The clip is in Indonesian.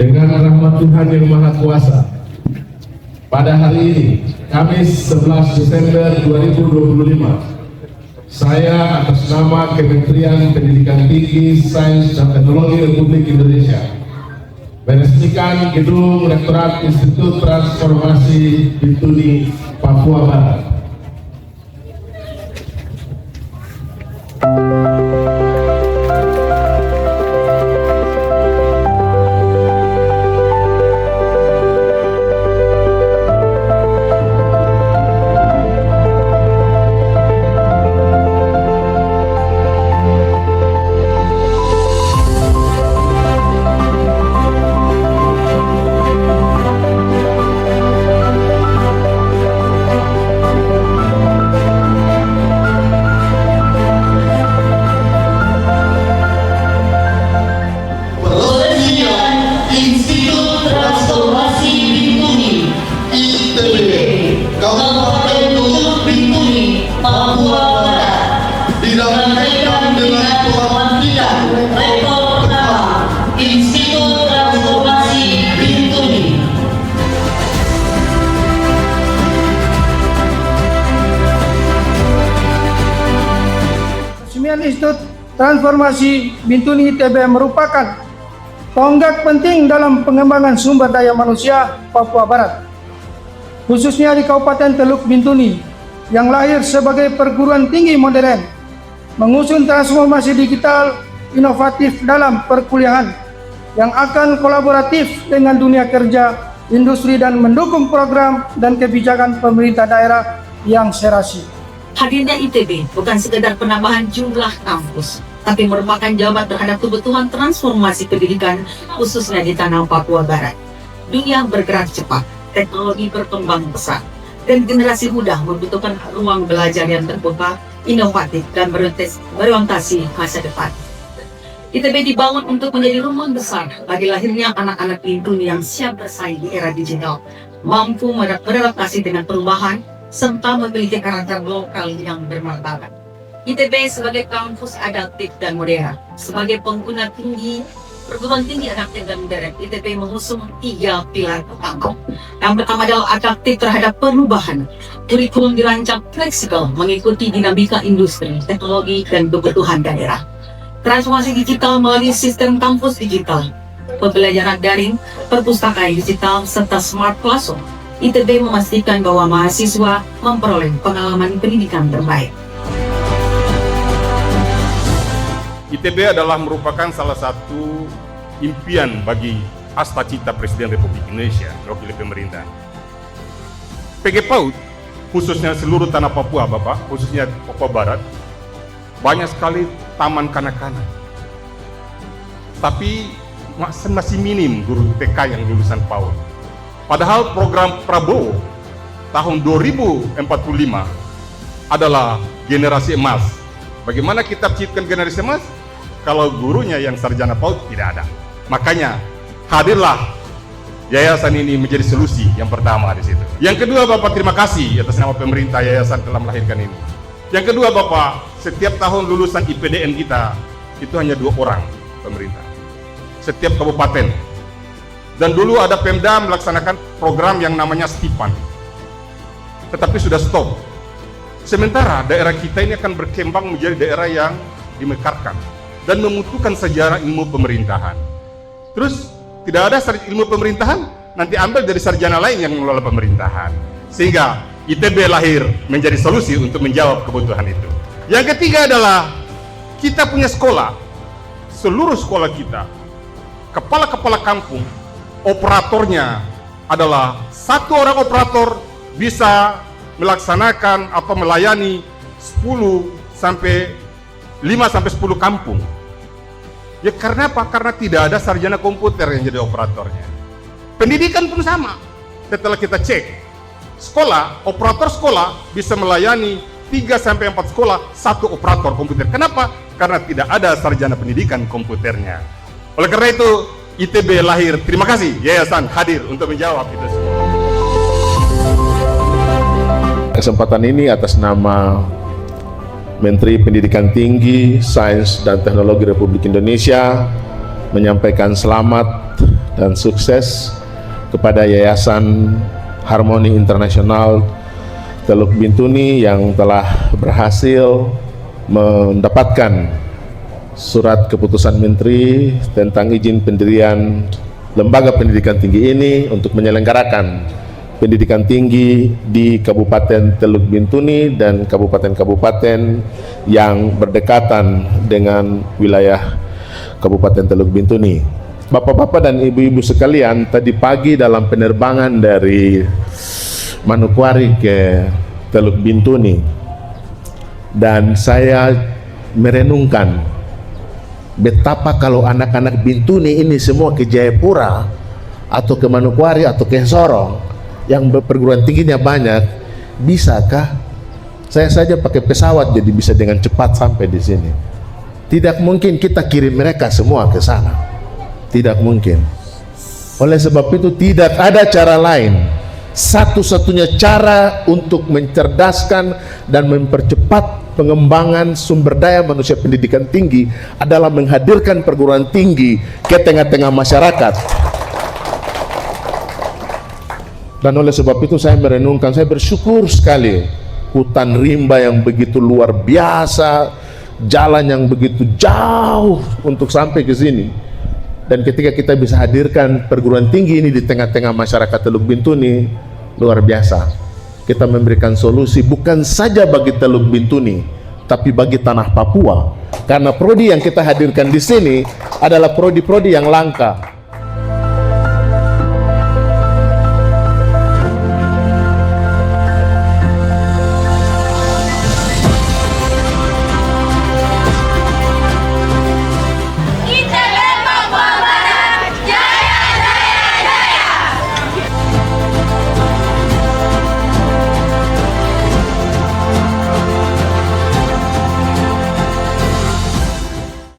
Dengan rahmat Tuhan yang Maha Kuasa, pada hari ini, Kamis 11 Desember 2025, saya atas nama Kementerian Pendidikan Tinggi, Sains dan Teknologi Republik Indonesia meresmikan Gedung Rektorat Institut Transformasi Bintuni, Papua Barat. Institut Transformasi Bintuni ITB merupakan tonggak penting dalam pengembangan sumber daya manusia Papua Barat, khususnya di Kabupaten Teluk Bintuni yang lahir sebagai perguruan tinggi modern, mengusung transformasi digital inovatif dalam perkuliahan yang akan kolaboratif dengan dunia kerja, industri, dan mendukung program dan kebijakan pemerintah daerah yang serasi. Hadirnya ITB bukan sekedar penambahan jumlah kampus, tapi merupakan jawaban terhadap kebutuhan transformasi pendidikan khususnya di tanah Papua Barat. Dunia bergerak cepat, teknologi berkembang pesat, dan generasi muda membutuhkan ruang belajar yang terbuka, inovatif, dan berorientasi masa depan. ITB dibangun untuk menjadi rumah besar bagi lahirnya anak-anak Bintuni yang siap bersaing di era digital, mampu beradaptasi dengan perubahan, serta memiliki karakter lokal yang bermartabat. ITB sebagai kampus adaptif dan modern, sebagai pengguna perguruan tinggi adaptif dan modern, ITB mengusung 3 pilar utama. Yang pertama adalah adaptif terhadap perubahan. Kurikulum dirancang fleksibel mengikuti dinamika industri, teknologi, dan kebutuhan daerah. Transformasi digital melalui sistem kampus digital, pembelajaran daring, perpustakaan digital, serta smart classroom. ITB memastikan bahwa mahasiswa memperoleh pengalaman pendidikan terbaik. ITB adalah merupakan salah satu impian bagi asta cita Presiden Republik Indonesia mewakili pemerintah. PG PAUD, khususnya seluruh tanah Papua, Bapak, khususnya Papua Barat, banyak sekali taman kanak-kanak. Tapi masih minim guru TK yang lulusan PAUD. Padahal program Prabowo tahun 2045 adalah generasi emas. Bagaimana kita ciptakan generasi emas? Kalau gurunya yang sarjana PAUD tidak ada. Makanya hadirlah yayasan ini menjadi solusi yang pertama di situ. Yang kedua, Bapak, terima kasih atas nama pemerintah yayasan telah melahirkan ini. Yang kedua, Bapak, setiap tahun lulusan IPDN kita itu hanya 2 orang pemerintah. Setiap kabupaten. Dan dulu ada Pemda melaksanakan program yang namanya Stipan, tetapi sudah stop. Sementara daerah kita ini akan berkembang menjadi daerah yang dimekarkan dan membutuhkan sejarah ilmu pemerintahan. Terus tidak ada ilmu pemerintahan, nanti ambil dari sarjana lain yang mengelola pemerintahan. Sehingga ITB lahir menjadi solusi untuk menjawab kebutuhan itu. Yang ketiga adalah kita punya sekolah, seluruh sekolah kita, kepala-kepala kampung, operatornya adalah 1 orang operator bisa melaksanakan atau melayani 5 sampai 10 kampung. Ya karena apa? Karena tidak ada sarjana komputer yang jadi operatornya. Pendidikan pun sama. Setelah kita cek, sekolah, operator sekolah bisa melayani 3 sampai 4 sekolah, 1 operator komputer. Kenapa? Karena tidak ada sarjana pendidikan komputernya. Oleh karena itu, ITB lahir. Terima kasih yayasan hadir untuk menjawab itu semua. Kesempatan ini atas nama Menteri Pendidikan Tinggi, Sains dan Teknologi Republik Indonesia menyampaikan selamat dan sukses kepada Yayasan Harmoni Internasional Teluk Bintuni yang telah berhasil mendapatkan surat keputusan Menteri tentang izin pendirian lembaga pendidikan tinggi ini untuk menyelenggarakan pendidikan tinggi di Kabupaten Teluk Bintuni dan kabupaten-kabupaten yang berdekatan dengan wilayah Kabupaten Teluk Bintuni. Bapak-bapak dan ibu-ibu sekalian, tadi pagi dalam penerbangan dari Manokwari ke Teluk Bintuni, dan saya merenungkan betapa kalau anak-anak Bintuni ini semua ke Jayapura atau ke Manokwari atau ke Sorong yang perguruan tingginya banyak, bisakah saya saja pakai pesawat jadi bisa dengan cepat sampai di sini? Tidak mungkin kita kirim mereka semua ke sana, tidak mungkin. Oleh sebab itu tidak ada cara lain. Satu-satunya cara untuk mencerdaskan dan mempercepat pengembangan sumber daya manusia pendidikan tinggi adalah menghadirkan perguruan tinggi ke tengah-tengah masyarakat. Dan oleh sebab itu saya merenungkan, saya bersyukur sekali hutan rimba yang begitu luar biasa, jalan yang begitu jauh untuk sampai ke sini. Dan ketika kita bisa hadirkan perguruan tinggi ini di tengah-tengah masyarakat Teluk Bintuni, luar biasa. Kita memberikan solusi bukan saja bagi Teluk Bintuni, tapi bagi tanah Papua. Karena prodi yang kita hadirkan di sini adalah prodi-prodi yang langka.